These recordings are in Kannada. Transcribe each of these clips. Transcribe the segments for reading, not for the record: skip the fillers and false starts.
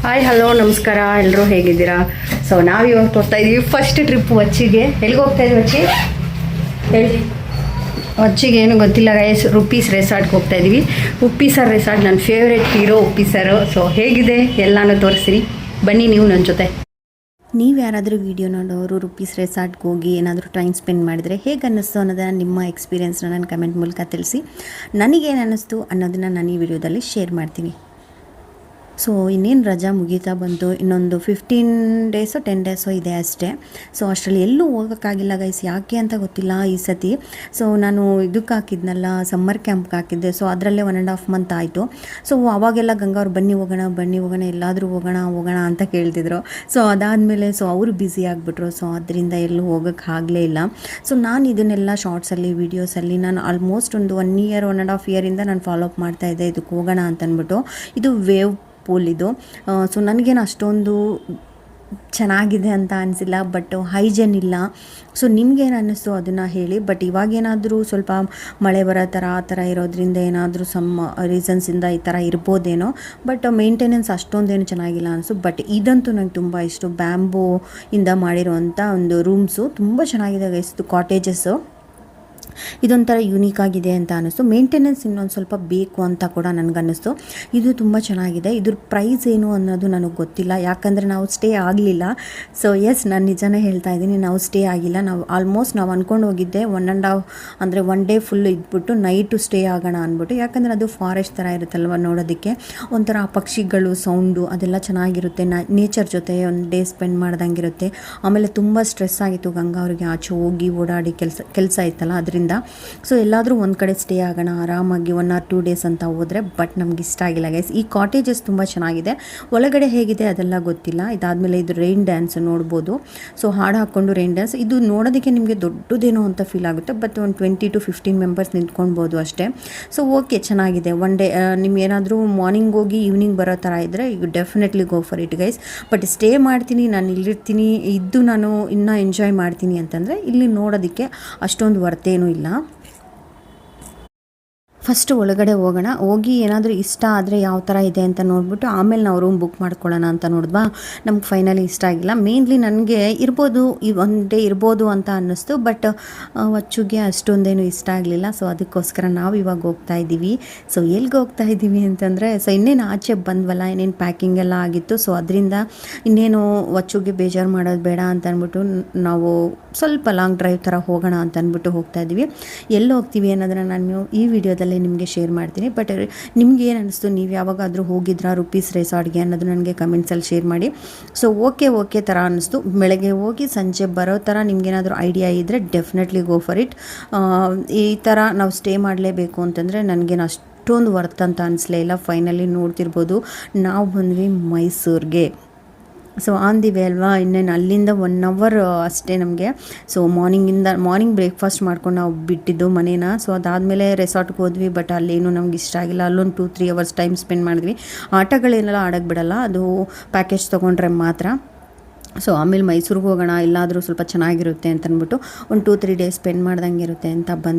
ಹಾಯ್ ಹಲೋ ನಮಸ್ಕಾರ, ಎಲ್ಲರೂ ಹೇಗಿದ್ದೀರಾ? ಸೊ ನಾವು ಇವಾಗ ಹೋಗ್ತಾ ಇದ್ದೀವಿ ಫಸ್ಟ್ ಟ್ರಿಪ್ ವಚ್ಚಿಗೆ. ಎಲ್ಲಿಗೆ ಹೋಗ್ತಾ ಇದ್ದೀವಿ ವಚ್ಚಿ? ಹೇಳಿ. ವಚ್ಚಿಗೆ ಏನು ಗೊತ್ತಿಲ್ಲ ಗೈಸ್, ಉಪ್ಪಿ ರೆಸಾರ್ಟ್ಗೆ ಹೋಗ್ತಾ ಇದ್ದೀವಿ. ಉಪ್ಪಿ ಸರ್ ರೆಸಾರ್ಟ್ ನನ್ನ favourite hero Uppi sir. So ಹೇಗಿದೆ ಎಲ್ಲನೂ ತೋರಿಸ್ತೀನಿ, ಬನ್ನಿ ನೀವು ನನ್ನ ಜೊತೆ. ನೀವು ಯಾರಾದರೂ ವೀಡಿಯೋ ನೋಡೋರು ರುಪೀಸ್ ರೆಸಾರ್ಟ್ಗೆ ಹೋಗಿ ಏನಾದರೂ ಟೈಮ್ ಸ್ಪೆಂಡ್ ಮಾಡಿದರೆ ಹೇಗೆ ಅನ್ನಿಸ್ತು ಅನ್ನೋದನ್ನು ನಿಮ್ಮ ಎಕ್ಸ್ಪೀರಿಯೆನ್ಸ್ನ ನನ್ನ ಕಮೆಂಟ್ ಮೂಲಕ ತಿಳಿಸಿ. ನನಗೇನು ಅನ್ನಿಸ್ತು ಅನ್ನೋದನ್ನು ನಾನು ಈ ವಿಡಿಯೋದಲ್ಲಿ ಶೇರ್ ಮಾಡ್ತೀನಿ. ಸೊ ಇನ್ನೇನು ರಜಾ ಮುಗೀತಾ ಬಂತು, ಇನ್ನೊಂದು 15 ಡೇಸೋ 10 ಡೇಸೋ ಇದೆ ಅಷ್ಟೇ. ಸೊ ಅಷ್ಟರಲ್ಲಿ ಎಲ್ಲೂ ಹೋಗೋಕ್ಕಾಗಿಲ್ಲ ಗೈಸ್, ಯಾಕೆ ಅಂತ ಗೊತ್ತಿಲ್ಲ ಈ ಸತಿ. ಸೊ ನಾನು ಇದಕ್ಕೆ ಹಾಕಿದ್ನಲ್ಲ, ಸಮ್ಮರ್ ಕ್ಯಾಂಪ್ಗೆ ಹಾಕಿದ್ದೆ. ಸೊ ಅದರಲ್ಲೇ 1.5 ಮಂತ್ ಆಯಿತು. ಸೊ ಅವಾಗೆಲ್ಲ ಗಂಗಾ ಅವ್ರು ಬನ್ನಿ ಹೋಗೋಣ ಎಲ್ಲಾದರೂ ಹೋಗೋಣ ಅಂತ ಕೇಳ್ತಿದ್ರು. ಸೊ ಅದಾದಮೇಲೆ ಅವರು ಬ್ಯುಸಿ ಆಗಿಬಿಟ್ರು. ಸೊ ಅದರಿಂದ ಎಲ್ಲೂ ಹೋಗೋಕ್ಕಾಗಲೇ ಇಲ್ಲ. ಸೊ ನಾನು ಇದನ್ನೆಲ್ಲ ಶಾರ್ಟ್ಸಲ್ಲಿ ವೀಡಿಯೋಸಲ್ಲಿ ನಾನು ಆಲ್ಮೋಸ್ಟ್ ಒಂದು 1 ಇಯರ್ 1.5 ಇಯರಿಂದ ನಾನು ಫಾಲೋ ಅಪ್ ಮಾಡ್ತಾಯಿದ್ದೆ, ಇದಕ್ಕೆ ಹೋಗೋಣ ಅಂತಂದ್ಬಿಟ್ಟು. ಇದು ವೇವ್ ಪೂಲ್ ಇದು. ಸೊ ನನಗೇನು ಅಷ್ಟೊಂದು ಚೆನ್ನಾಗಿದೆ ಅಂತ ಅನಿಸಿಲ್ಲ, ಬಟ್ ಹೈಜೆನ್ ಇಲ್ಲ. ಸೊ ನಿಮಗೇನು ಅನ್ನಿಸ್ತು ಅದನ್ನು ಹೇಳಿ. ಬಟ್ ಇವಾಗೇನಾದರೂ ಸ್ವಲ್ಪ ಮಳೆ ಬರೋ ಆ ಥರ ಇರೋದ್ರಿಂದ ಏನಾದರೂ ಸಮ್ ರೀಸನ್ಸಿಂದ ಈ ಥರ ಇರ್ಬೋದೇನೋ. ಬಟ್ ಮೇಂಟೆನೆನ್ಸ್ ಅಷ್ಟೊಂದೇನು ಚೆನ್ನಾಗಿಲ್ಲ ಅನಿಸ್ತು. ಬಟ್ ಇದಂತೂ ನಂಗೆ ತುಂಬ ಇಷ್ಟ. ಬ್ಯಾಂಬೂ ಇಂದ ಮಾಡಿರುವಂಥ ಒಂದು ರೂಮ್ಸು ತುಂಬ ಚೆನ್ನಾಗಿದೆ ಗೈಸ್. ಕಾಟೇಜಸ್ಸು ಇದೊಂಥರ ಯೂನಿಕ್ ಆಗಿದೆ ಅಂತ ಅನ್ನಿಸ್ತು. ಮೇಂಟೆನೆನ್ಸ್ ಇನ್ನೊಂದು ಸ್ವಲ್ಪ ಬೇಕು ಅಂತ ಕೂಡ ನನಗನ್ನಿಸ್ತು. ಇದು ತುಂಬ ಚೆನ್ನಾಗಿದೆ. ಇದ್ರ ಪ್ರೈಸ್ ಏನು ಅನ್ನೋದು ನನಗೆ ಗೊತ್ತಿಲ್ಲ, ಯಾಕಂದರೆ ನಾವು ಸ್ಟೇ ಆಗಲಿಲ್ಲ. ಸೊ ಎಸ್, ನಾನು ನಿಜನೇ ಹೇಳ್ತಾ ಇದ್ದೀನಿ, ನಾವು ಸ್ಟೇ ಆಗಿಲ್ಲ. ನಾವು ಆಲ್ಮೋಸ್ಟ್ ನಾವು ಅಂದ್ಕೊಂಡು ಹೋಗಿದ್ದೆ 1.5 ಅಂದರೆ 1 ಡೇ ಫುಲ್ ಇದ್ಬಿಟ್ಟು ನೈಟು ಸ್ಟೇ ಆಗೋಣ ಅಂದ್ಬಿಟ್ಟು. ಯಾಕಂದರೆ ಅದು ಫಾರೆಸ್ಟ್ ಥರ ಇರುತ್ತಲ್ವ ನೋಡೋದಕ್ಕೆ, ಒಂಥರ ಪಕ್ಷಿಗಳು ಸೌಂಡು ಅದೆಲ್ಲ ಚೆನ್ನಾಗಿರುತ್ತೆ. ನೇಚರ್ ಜೊತೆ ಒಂದು ಡೇ ಸ್ಪೆಂಡ್ ಮಾಡ್ದಂಗಿರುತ್ತೆ. ಆಮೇಲೆ ತುಂಬ ಸ್ಟ್ರೆಸ್ ಆಗಿತ್ತು ಗಂಗಾ ಅವ್ರಿಗೆ, ಆಚೆ ಹೋಗಿ ಓಡಾಡಿ ಕೆಲಸ ಇತ್ತಲ್ಲ ಅದರಿಂದ. ಸೊ ಎಲ್ಲಾದರೂ ಒಂದು ಕಡೆ ಸ್ಟೇ ಆಗೋಣ ಆರಾಮಾಗಿ 1 or 2 ಡೇಸ್ ಅಂತ ಹೋದರೆ. ಬಟ್ ನಮ್ಗೆ ಇಷ್ಟ ಆಗಿಲ್ಲ ಗೈಸ್. ಈ ಕಾಟೇಜಸ್ ತುಂಬ ಚೆನ್ನಾಗಿದೆ, ಒಳಗಡೆ ಹೇಗಿದೆ ಅದೆಲ್ಲ ಗೊತ್ತಿಲ್ಲ. ಇದಾದಮೇಲೆ ಇದು ರೈನ್ ಡ್ಯಾನ್ಸ್ ನೋಡ್ಬೋದು. ಸೊ ಹಾಡು ಹಾಕ್ಕೊಂಡು ರೈನ್ ಡ್ಯಾನ್ಸ್, ಇದು ನೋಡೋದಕ್ಕೆ ನಿಮಗೆ ದೊಡ್ಡದೇನೋ ಅಂತ ಫೀಲ್ ಆಗುತ್ತೆ. ಬಟ್ ಒಂದು 20 to 15 ಮೆಂಬರ್ಸ್ ನಿಂತ್ಕೊಳ್ಬೋದು ಅಷ್ಟೇ. ಸೊ ಓಕೆ, ಚೆನ್ನಾಗಿದೆ. 1 ಡೇ ನಿಮ್ಗೇನಾದರೂ ಮಾರ್ನಿಂಗ್ ಹೋಗಿ ಈವ್ನಿಂಗ್ ಬರೋ ಥರ ಇದ್ದರೆ you definitely go for it guys. But stay ಮಾಡ್ತೀನಿ, ನಾನು ಇಲ್ಲಿರ್ತೀನಿ, ಇದ್ದು ನಾನು ಇನ್ನೂ ಎಂಜಾಯ್ ಮಾಡ್ತೀನಿ ಅಂತಂದರೆ ಇಲ್ಲಿ ನೋಡೋದಕ್ಕೆ ಅಷ್ಟೊಂದು ವರ್ತೇನೂ ಇಲ್ಲ. ಫಸ್ಟ್ ಒಳಗಡೆ ಹೋಗಿ ಏನಾದರೂ ಇಷ್ಟ ಆದರೆ ಯಾವ ಥರ ಇದೆ ಅಂತ ನೋಡಿಬಿಟ್ಟು ಆಮೇಲೆ ನಾವು ರೂಮ್ ಬುಕ್ ಮಾಡ್ಕೊಳ್ಳೋಣ ಅಂತ ನೋಡಿದ್ವಾ. ನಮ್ಗೆ ಫೈನಲಿ ಇಷ್ಟ ಆಗಿಲ್ಲ. ಮೇನ್ಲಿ ನನಗೆ ಇರ್ಬೋದು, ಈ 1 ಡೇ ಇರ್ಬೋದು ಅಂತ ಅನ್ನಿಸ್ತು. ಬಟ್ ವಚ್ಚುಗೆ ಅಷ್ಟೊಂದೇನು ಇಷ್ಟ ಆಗಲಿಲ್ಲ. ಸೊ ಅದಕ್ಕೋಸ್ಕರ ನಾವು ಇವಾಗ ಹೋಗ್ತಾ ಇದ್ದೀವಿ. ಸೊ ಎಲ್ಲಿಗೆ ಹೋಗ್ತಾ ಇದ್ದೀವಿ ಅಂತಂದರೆ, ಸೊ ಇನ್ನೇನು ಆಚೆ ಬಂದ್ವಲ್ಲ, ಇನ್ನೇನು ಪ್ಯಾಕಿಂಗ್ ಎಲ್ಲ ಆಗಿತ್ತು. ಸೊ ಅದರಿಂದ ಇನ್ನೇನು ವಚ್ಚುಗೆ ಬೇಜಾರು ಮಾಡೋದು ಬೇಡ ಅಂತ ಅಂದ್ಬಿಟ್ಟು ನಾವು ಸ್ವಲ್ಪ ಲಾಂಗ್ ಡ್ರೈವ್ ಥರ ಹೋಗೋಣ ಅಂತ ಅಂದ್ಬಿಟ್ಟು ಹೋಗ್ತಾ ಇದ್ದೀವಿ. ಎಲ್ಲಿ ಹೋಗ್ತೀವಿ ಅನ್ನೋದನ್ನು ನಾನು ಈ ವಿಡಿಯೋದಲ್ಲಿ ನಿಮಗೆ ಶೇರ್ ಮಾಡ್ತೀನಿ. ಬಟ್ ನಿಮ್ಗೆ ಏನು ಅನ್ನಿಸ್ತು, ನೀವು ಯಾವಾಗಾದರೂ ಹೋಗಿದ್ರಾ ರುಪೀಸ್ ರೆಸಾರ್ಟ್ಗೆ ಅನ್ನೋದು ನನಗೆ ಕಮೆಂಟ್ಸಲ್ಲಿ ಶೇರ್ ಮಾಡಿ. ಸೊ ಓಕೆ ಥರ ಅನ್ನಿಸ್ತು. ಬೆಳಗ್ಗೆ ಹೋಗಿ ಸಂಜೆ ಬರೋ ಥರ ನಿಮ್ಗೇನಾದರೂ ಐಡಿಯಾ ಇದ್ದರೆ ಡೆಫಿನೆಟ್ಲಿ ಗೋ ಫಾರ್ ಇಟ್. ಈ ಥರ ನಾವು ಸ್ಟೇ ಮಾಡಲೇಬೇಕು ಅಂತಂದರೆ ನನಗೇನು ಅಷ್ಟೊಂದು ವರ್ತ್ ಅಂತ ಅನಿಸ್ಲೇ ಇಲ್ಲ. ಫೈನಲಿ ನೋಡ್ತಿರ್ಬೋದು, ನಾವು ಬಂದ್ವಿ ಮೈಸೂರಿಗೆ. ಸೊ ಆನ್ ದಿ ವೇ ಅಲ್ವಾ, ಇನ್ನೇನು ಅಲ್ಲಿಂದ 1 hour ಅಷ್ಟೇ ನಮಗೆ. ಸೊ ಮಾರ್ನಿಂಗ್ ಬ್ರೇಕ್ಫಾಸ್ಟ್ ಮಾಡ್ಕೊಂಡು ನಾವು ಬಿಟ್ಟಿದ್ದು ಮನೇನ. ಸೊ ಅದಾದಮೇಲೆ ರೆಸಾರ್ಟ್ಗೆ ಹೋದ್ವಿ. ಬಟ್ ಅಲ್ಲೇನು ನಮ್ಗೆ ಇಷ್ಟ ಆಗಿಲ್ಲ. ಅಲ್ಲೊಂದು 2-3 hours ಟೈಮ್ ಸ್ಪೆಂಡ್ ಮಾಡಿದ್ವಿ. ಆಟಗಳೇನೆಲ್ಲ ಆಡೋಕ್ಕೆ ಬಿಡಲ್ಲ, ಅದು ಪ್ಯಾಕೇಜ್ ತೊಗೊಂಡ್ರೆ ಮಾತ್ರ. ಸೊ ಆಮೇಲೆ ಮೈಸೂರಿಗೆ ಹೋಗೋಣ, ಎಲ್ಲಾದರೂ ಸ್ವಲ್ಪ ಚೆನ್ನಾಗಿರುತ್ತೆ ಅಂತಂದ್ಬಿಟ್ಟು ಒಂದು 2-3 ಡೇಸ್ ಸ್ಪೆಂಡ್ ಮಾಡ್ದಂಗೆ ಇರುತ್ತೆ ಅಂತ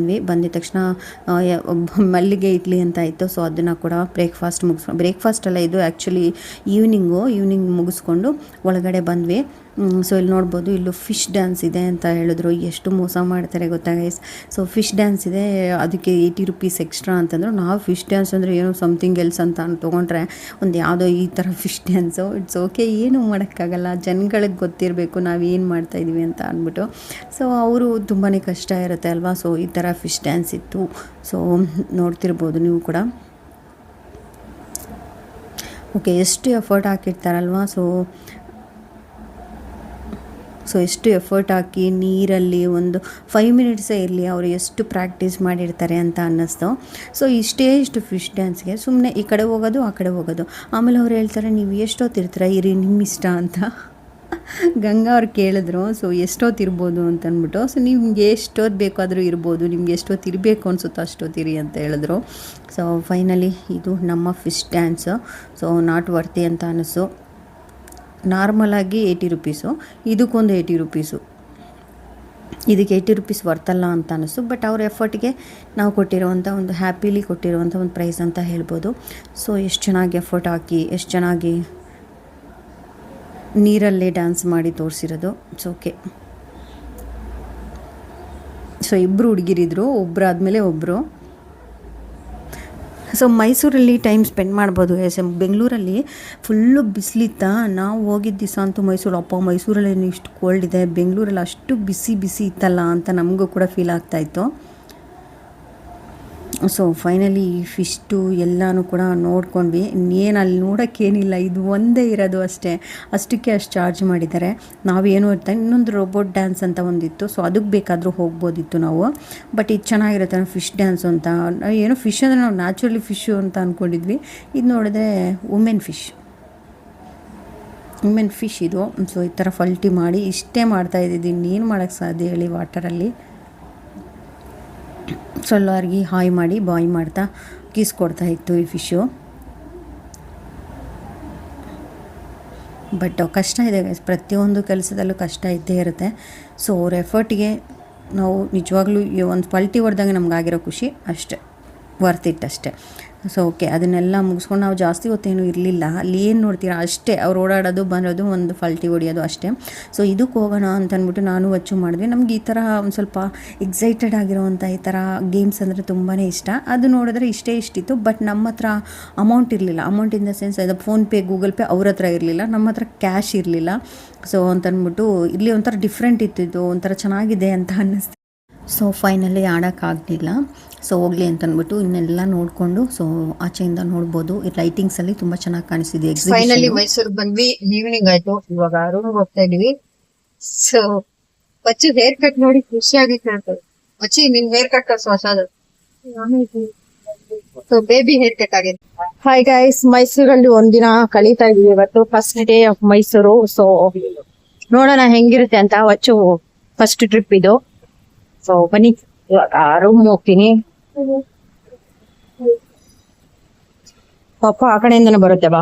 ಬಂದಿದ ತಕ್ಷಣ ಮಲ್ಲಿಗೆ ಇಡ್ಲಿ ಅಂತ ಇತ್ತು. ಸೊ ಅದನ್ನು ಕೂಡ ಬ್ರೇಕ್ಫಾಸ್ಟ್ ಅಲ್ಲ, ಇದು ಆ್ಯಕ್ಚುಲಿ ಈವ್ನಿಂಗ್ ಮುಗಿಸ್ಕೊಂಡು ಒಳಗಡೆ ಬಂದ್ವಿ. ಸೊ ಇಲ್ಲಿ ನೋಡ್ಬೋದು, ಇಲ್ಲೂ ಫಿಶ್ ಡ್ಯಾನ್ಸ್ ಇದೆ ಅಂತ ಹೇಳಿದ್ರು. ಎಷ್ಟು ಮೋಸ ಮಾಡ್ತಾರೆ ಗೊತ್ತಾ ಗೈಸ್. ಸೊ ಫಿಶ್ ಡ್ಯಾನ್ಸ್ ಇದೆ, ಅದಕ್ಕೆ 80 rupees ಎಕ್ಸ್ಟ್ರಾ ಅಂತಂದರು. ನಾವು ಫಿಶ್ ಡ್ಯಾನ್ಸ್ ಅಂದರೆ ಏನೋ ಸಮಥಿಂಗ್ ಎಲ್ಸ್ ಅಂತ ತೊಗೊಂಡ್ರೆ ಒಂದು ಯಾವುದೋ ಈ ಥರ ಫಿಶ್ ಡ್ಯಾನ್ಸು. ಇಟ್ಸ್ ಓಕೆ, ಏನೂ ಮಾಡೋಕ್ಕಾಗಲ್ಲ, ಜನಗಳಿಗೆ ಗೊತ್ತಿರಬೇಕು ನಾವು ಏನು ಮಾಡ್ತಾಯಿದ್ವಿ ಅಂತ ಅಂದ್ಬಿಟ್ಟು. ಸೊ ಅವರು ತುಂಬಾ ಕಷ್ಟ ಇರುತ್ತೆ ಅಲ್ವಾ. ಸೊ ಈ ಥರ ಫಿಶ್ ಡ್ಯಾನ್ಸ್ ಇತ್ತು. ಸೊ ನೋಡ್ತಿರ್ಬೋದು ನೀವು ಕೂಡ. ಓಕೆ, ಎಷ್ಟು ಎಫರ್ಟ್ ಹಾಕಿರ್ತಾರಲ್ವ. ಸೊ ಎಷ್ಟು ಎಫರ್ಟ್ ಹಾಕಿ ನೀರಲ್ಲಿ ಒಂದು 5 minutesೇ ಇರಲಿ, ಅವರು ಎಷ್ಟು ಪ್ರಾಕ್ಟೀಸ್ ಮಾಡಿರ್ತಾರೆ ಅಂತ ಅನ್ನಿಸ್ತು. ಸೊ ಇಷ್ಟು ಫಿಶ್ ಡ್ಯಾನ್ಸ್ಗೆ ಸುಮ್ಮನೆ ಈ ಕಡೆ ಹೋಗೋದು ಆ ಕಡೆ ಹೋಗೋದು. ಆಮೇಲೆ ಅವ್ರು ಹೇಳ್ತಾರೆ, ನೀವು ಎಷ್ಟೊತ್ತಿರ್ತೀರ ಇರಿ, ನಿಮ್ಮ ಇಷ್ಟ ಅಂತ ಗಂಗಾ ಅವ್ರು ಕೇಳಿದ್ರು. ಸೊ ಎಷ್ಟೊತ್ತಿರ್ಬೋದು ಅಂತಂದ್ಬಿಟ್ಟು. ಸೊ ನಿಮ್ಗೆ ಎಷ್ಟೊತ್ತು ಬೇಕಾದರೂ ಇರ್ಬೋದು, ನಿಮ್ಗೆ ಎಷ್ಟೊತ್ತು ಇರಬೇಕು ಅನಿಸುತ್ತೋ ಅಷ್ಟೊತ್ತಿರಿ ಅಂತ ಹೇಳಿದ್ರು. ಸೊ ಫೈನಲಿ ಇದು ನಮ್ಮ ಫಿಶ್ ಡ್ಯಾನ್ಸು. ಸೊ ನಾಟ್ ವರ್ತಿ ಅಂತ ಅನ್ನಿಸ್ತು. ನಾರ್ಮಲಾಗಿ 80 rupees, ಇದಕ್ಕೊಂದು 80 rupees. ಇದಕ್ಕೆ 80 rupees ವರ್ತಲ್ಲ ಅಂತ ಅನ್ನಿಸ್ತು. ಬಟ್ ಅವ್ರ ಎಫರ್ಟ್ಗೆ ನಾವು ಕೊಟ್ಟಿರೋವಂಥ ಒಂದು ಹ್ಯಾಪಿಲಿ ಕೊಟ್ಟಿರೋವಂಥ ಒಂದು ಪ್ರೈಸ್ ಅಂತ ಹೇಳ್ಬೋದು. ಸೊ ಎಷ್ಟು ಚೆನ್ನಾಗಿ ಎಫರ್ಟ್ ಹಾಕಿ ಎಷ್ಟು ಚೆನ್ನಾಗಿ ನೀರಲ್ಲೇ ಡ್ಯಾನ್ಸ್ ಮಾಡಿ ತೋರಿಸಿರೋದು. ಸೊ ಓಕೆ, ಸೊ ಇಬ್ಬರು ಹುಡುಗಿರಿದ್ರು, ಒಬ್ಬರು ಆದಮೇಲೆ ಒಬ್ಬರು. ಸೊ ಮೈಸೂರಲ್ಲಿ ಟೈಮ್ ಸ್ಪೆಂಡ್ ಮಾಡ್ಬೋದು. ಬೆಂಗಳೂರಲ್ಲಿ ಫುಲ್ಲು ಬಿಸಿಲಿತ್ತ. ನಾವು ಹೋಗಿದ್ದ ದಿವಸ ಅಂತೂ ಮೈಸೂರಲ್ಲಿ ಇಷ್ಟು ಕೋಲ್ಡ್ ಇದೆ, ಬೆಂಗಳೂರಲ್ಲಿ ಅಷ್ಟು ಬಿಸಿ ಬಿಸಿ ಇತ್ತಲ್ಲ ಅಂತ ನಮಗೂ ಕೂಡ ಫೀಲ್ ಆಗ್ತಾಯಿತ್ತು. ಸೊ ಫೈನಲಿ ಫಿಶ್ಟು ಎಲ್ಲನೂ ಕೂಡ ನೋಡ್ಕೊಂಡ್ವಿ. ಇನ್ನೇನು ಅಲ್ಲಿ ನೋಡೋಕ್ಕೇನಿಲ್ಲ, ಇದು ಒಂದೇ ಇರೋದು ಅಷ್ಟೇ, ಅಷ್ಟಕ್ಕೆ ಅಷ್ಟು ಚಾರ್ಜ್ ಮಾಡಿದ್ದಾರೆ. ನಾವೇನು ಇರ್ತಾ ಇನ್ನೊಂದು ರೋಬೋಟ್ ಡ್ಯಾನ್ಸ್ ಅಂತ ಒಂದಿತ್ತು, ಸೊ ಅದಕ್ಕೆ ಬೇಕಾದರೂ ಹೋಗ್ಬೋದಿತ್ತು ನಾವು. ಬಟ್ ಇದು ಚೆನ್ನಾಗಿರುತ್ತೆ, ಫಿಶ್ ಡ್ಯಾನ್ಸ್ ಅಂತ. ಏನೋ ಫಿಶ್ ಅಂದರೆ ನಾವು ನ್ಯಾಚುರಲಿ ಫಿಶ್ಶು ಅಂತ ಅಂದ್ಕೊಂಡಿದ್ವಿ, ಇದು ನೋಡಿದ್ರೆ ವುಮೆನ್ ಫಿಶ್ ಇದು. ಸೊ ಈ ಥರ ಫಲ್ಟಿ ಮಾಡಿ ಇಷ್ಟೇ ಮಾಡ್ತಾಯಿದ್ದಿದ್ದು, ಇನ್ನೇನು ಮಾಡೋಕ್ಕೆ ಸಾಧ್ಯ ಹೇಳಿ ವಾಟರಲ್ಲಿ. ಸೊ ಎಲ್ಲರಿಗೆ ಹಾಯ್ ಮಾಡಿ ಬಾಯ್ ಮಾಡ್ತಾ ಕಿಸ್ ಕೊಡ್ತಾ ಇತ್ತು ಈ ಫಿಶ್ಶು. ಬಟ್ ಕಷ್ಟ ಇದೆ ಗೈಸ್, ಪ್ರತಿಯೊಂದು ಕೆಲಸದಲ್ಲೂ ಕಷ್ಟ ಇದ್ದೇ ಇರುತ್ತೆ. ಸೊ ಅವ್ರ ಎಫರ್ಟಿಗೆ ನಾವು ನಿಜವಾಗ್ಲೂ ಒಂದು ಪಲ್ಟಿ ಹೊಡೆದಂಗೆ ನಮಗಾಗಿರೋ ಖುಷಿ ಅಷ್ಟೇ, ವರ್ತ್ ಇಟ್ ಅಷ್ಟೇ. ಸೊ ಓಕೆ, ಅದನ್ನೆಲ್ಲ ಮುಗಿಸ್ಕೊಂಡು ನಾವು ಜಾಸ್ತಿ ಹೊತ್ತೇನು ಇರಲಿಲ್ಲ. ಅಲ್ಲಿ ಏನು ನೋಡ್ತೀರಾ ಅಷ್ಟೇ, ಅವ್ರು ಓಡಾಡೋದು ಬರೋದು, ಒಂದು ಫಲ್ಟಿ ಹೊಡಿಯೋದು ಅಷ್ಟೇ. ಸೊ ಇದಕ್ಕೆ ಹೋಗೋಣ ಅಂತ ಅಂದ್ಬಿಟ್ಟು ನಾನು ವಚ್ಚು ಮಾಡಿದ್ವಿ. ನಮ್ಗೆ ಈ ಥರ ಒಂದು ಸ್ವಲ್ಪ ಎಕ್ಸೈಟೆಡ್ ಆಗಿರೋವಂಥ ಈ ಥರ ಗೇಮ್ಸ್ ಅಂದರೆ ತುಂಬಾ ಇಷ್ಟ. ಅದು ನೋಡಿದ್ರೆ ಇಷ್ಟಿತ್ತು. ಬಟ್ ನಮ್ಮ ಹತ್ರ ಅಮೌಂಟ್ ಇರಲಿಲ್ಲ. ಅಮೌಂಟ್ ಇನ್ ದ ಸೆನ್ಸ್ ಅದು ಫೋನ್ಪೇ ಗೂಗಲ್ ಪೇ ಅವ್ರ ಹತ್ರ ಇರಲಿಲ್ಲ, ನಮ್ಮ ಹತ್ರ ಕ್ಯಾಶ್ ಇರಲಿಲ್ಲ. ಸೊ ಅಂತಂದ್ಬಿಟ್ಟು ಇಲ್ಲಿ ಒಂಥರ ಡಿಫ್ರೆಂಟ್ ಇತ್ತು, ಒಂಥರ ಚೆನ್ನಾಗಿದೆ ಅಂತ ಅನ್ನಿಸ್ತು. So finally ಆಡೋಕ್ಕಾಗಲಿಲ್ಲ. ಸೊ ಹೋಗಲಿ ಅಂತಂದ್ಬಿಟ್ಟು ಇನ್ನೆಲ್ಲ ನೋಡಿಕೊಂಡು, ಸೊ ಆಚೆಯಿಂದ ನೋಡ್ಬೋದು. ಈ ಲೈಟಿಂಗ್ಸಲ್ಲಿ ತುಂಬ ಚೆನ್ನಾಗಿ ಕಾಣಿಸ್ತಿದೆ. ಫೈನಲಿ ಮೈಸೂರಿಗೆ ಬಂದ್ವಿ, ಈವ್ನಿಂಗ್ ಆಯಿತು. ಇವಾಗ ರೂಮ್ಗೆ ಹೋಗ್ತಾ ಇದೀವಿ. ಸೊ ಬಚ್ಚು ಹೇರ್ ಕಟ್ ನೋಡಿ ಖುಷಿಯಾಗಿ ಕಾಣ್ತದೆ. ಬಚ್ಚಿ ನಿನ್ ಹೇರ್ ಕಟ್ ಹೊಸದು, ಸೊ ಬೇಬಿ ಹೇರ್ ಕಟ್ ಆಗಿದೆ. ಹಾಯ್ ಗೈಸ್, ಮೈಸೂರಲ್ಲಿ ಒಂದಿನ ಕಳೀತಾ ಇದೀವಿ. ಇವತ್ತು first day of Mysuru. So ನೋಡೋಣ ಹೆಂಗಿರುತ್ತೆ ಅಂತ. ವಚ್ಚು ಫಸ್ಟ್ ಟ್ರಿಪ್ ಇದು. ಸೊ ಬನ್ನಿ, ರೂಮ್ ಹೋಗ್ತೀನಿ. ಪಾಪ ಆ ಕಡೆಯಿಂದನೇ ಬರುತ್ತೆ ಬಾ.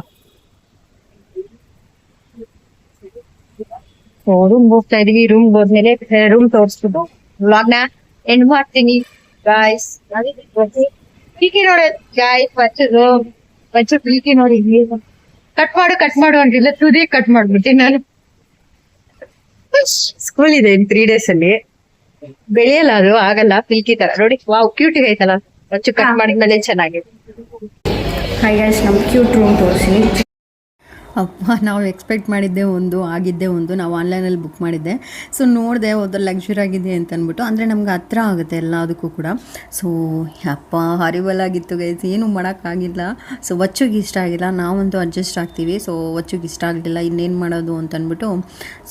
ರೂಮ್ ಹೋಗ್ತಾ ಇದೀವಿ. ರೂಮ್ ಹೋದ್ಮೇಲೆ ರೂಮ್ ತೋರಿಸ್ಬಿಟ್ಟು ವ್ಲಾಗ್ನ ಎಂಡ್ ಮಾಡ್ತೀನಿ ಗಾಯ್ಸ್. ಪೀಕಿ ನೋಡಿ ಗಾಯ್ಸ್, ಬಚ್ಚು ಪೀಕಿ ನೋಡಿ. ಕಟ್ ಮಾಡು ಅಂತಿಲ್ಲ, ತುದಿ ಕಟ್ ಮಾಡ್ಬಿಡ್ತೀನಿ ನಾನು. ಸ್ಕೂಲ್ ಇದೆ ಇನ್ 3 days ಅಲ್ಲಿ, ಬೆಳೆಯಲ್ಲ, ಅದು ಆಗಲ್ಲ. ಪಿಲ್ಕಿ ತರ ನೋಡಿ, ವಾವ್ ಕ್ಯೂಟ್ ಐತಲ್ಲ. ಬಚ್ಚು ಕಟ್ ಮಾಡಿದ್ಮೇಲೆ ಚೆನ್ನಾಗಿದೆ. ಹಾಯ್ ಗೈಸ್, ನಮ್ಮ ಕ್ಯೂಟ್ ರೂಮ್ ತೋರಿಸಿ. ಅಪ್ಪ, ನಾವು ಎಕ್ಸ್ಪೆಕ್ಟ್ ಮಾಡಿದ್ದೆ ಒಂದು, ಆಗಿದ್ದೆ ಒಂದು. ನಾವು ಆನ್ಲೈನಲ್ಲಿ ಬುಕ್ ಮಾಡಿದ್ದೆ. ಸೊ ನೋಡಿದೆ, ಹೋದ್ರೆ ಲಕ್ಸುರಿ ಆಗಿದೆ ಅಂತ ಅಂದ್ಬಿಟ್ಟು. ಅಂದರೆ ನಮ್ಗೆ ಹತ್ರ ಆಗುತ್ತೆ ಎಲ್ಲದಕ್ಕೂ ಕೂಡ. ಸೊ ಅಪ್ಪ ಹಾರಿಬಲ್ ಆಗಿತ್ತು ಗೈಸ್, ಏನು ಮಾಡೋಕ್ಕಾಗಿಲ್ಲ. ಸೊ ವಚ್ಚುಗೆ ಇಷ್ಟ ಆಗಿಲ್ಲ, ನಾವಂತೂ ಅಡ್ಜಸ್ಟ್ ಆಗ್ತೀವಿ. ಸೊ ವಚ್ಚುಗೆ ಇಷ್ಟ ಆಗಲಿಲ್ಲ, ಇನ್ನೇನು ಮಾಡೋದು ಅಂತಂದ್ಬಿಟ್ಟು.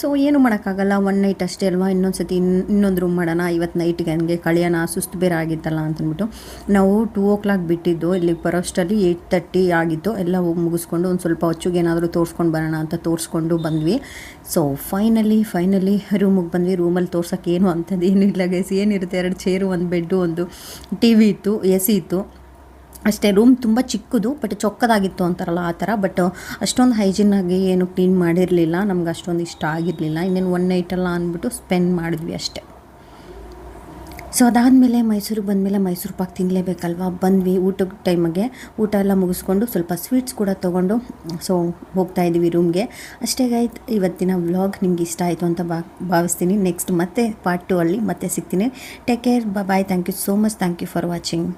ಸೊ ಏನು ಮಾಡೋಕ್ಕಾಗಲ್ಲ, 1 night ಅಷ್ಟೇ ಅಲ್ವಾ, ಇನ್ನೊಂದು ರೂಮ್ ಮಾಡೋಣ ಇವತ್ತು ನೈಟ್ಗೆ, ಹಂಗೆ ಕಳಿಯೋಣ, ಸುಸ್ತು ಬೇರೆ ಆಗಿತ್ತಲ್ಲ ಅಂತಂದ್ಬಿಟ್ಟು. ನಾವು 2 o'clock ಬಿಟ್ಟಿದ್ದು, ಇಲ್ಲಿಗೆ ಬರೋಷ್ಟರಲ್ಲಿ 8:30 ಆಗಿತ್ತು. ಎಲ್ಲ ಹೋಗಿ ಮುಗಿಸ್ಕೊಂಡು ಒಂದು ಸ್ವಲ್ಪ ವಚ್ಚುಗೆ ಏನಾದರೂ ತೋರಿಸ್ಕೊಂಡು ಬರೋಣ ಅಂತ ತೋರಿಸ್ಕೊಂಡು ಬಂದ್ವಿ. ಸೊ ಫೈನಲಿ ರೂಮಿಗೆ ಬಂದ್ವಿ. ರೂಮಲ್ಲಿ ತೋರ್ಸೋಕ್ಕೆ ಏನು ಅಂಥದ್ದು ಏನೂ ಇಲ್ಲ ಗೈಸ್. ಏನಿರುತ್ತೆ, 2 ಚೇರು, ಒಂದು ಬೆಡ್ಡು, ಒಂದು TV ಇತ್ತು, AC ಇತ್ತು ಅಷ್ಟೇ. ರೂಮ್ ತುಂಬ ಚಿಕ್ಕದು, ಬಟ್ ಚೊಕ್ಕದಾಗಿತ್ತು ಅಂತಾರಲ್ಲ ಆ ಥರ. ಬಟ್ ಅಷ್ಟೊಂದು ಹೈಜಿನ್ನಾಗಿ ಏನು ಕ್ಲೀನ್ ಮಾಡಿರಲಿಲ್ಲ, ನಮ್ಗೆ ಅಷ್ಟೊಂದು ಇಷ್ಟ ಆಗಿರಲಿಲ್ಲ. ಇನ್ನೇನು 1 night ಅಲ್ಲ ಅಂದ್ಬಿಟ್ಟು ಸ್ಪೆಂಡ್ ಮಾಡಿದ್ವಿ ಅಷ್ಟೇ. ಸೊ ಅದಾದಮೇಲೆ ಮೈಸೂರಿಗೆ ಬಂದಮೇಲೆ ಮೈಸೂರು ಪಾಕ್ ತಿನ್ನಲೇಬೇಕಲ್ವ. ಬಂದ್ವಿ ಊಟದ ಟೈಮಿಗೆ. ಊಟ ಎಲ್ಲ ಮುಗಿಸ್ಕೊಂಡು ಸ್ವಲ್ಪ ಸ್ವೀಟ್ಸ್ ಕೂಡ ತೊಗೊಂಡು ಸೊ ಹೋಗ್ತಾಯಿದ್ವಿ ರೂಮ್ಗೆ. ಅಷ್ಟೇ ಗಾಯ್ತು ಇವತ್ತಿನ ವ್ಲಾಗ್. ನಿಮ್ಗೆ ಇಷ್ಟ ಆಯಿತು ಅಂತ ಭಾವಿಸ್ತೀನಿ. ನೆಕ್ಸ್ಟ್ ಮತ್ತೆ ಪಾರ್ಟ್ 2 ಅಲ್ಲಿ ಮತ್ತೆ ಸಿಗ್ತೀನಿ. Take care, bye. Thank you so much. Thank you for watching.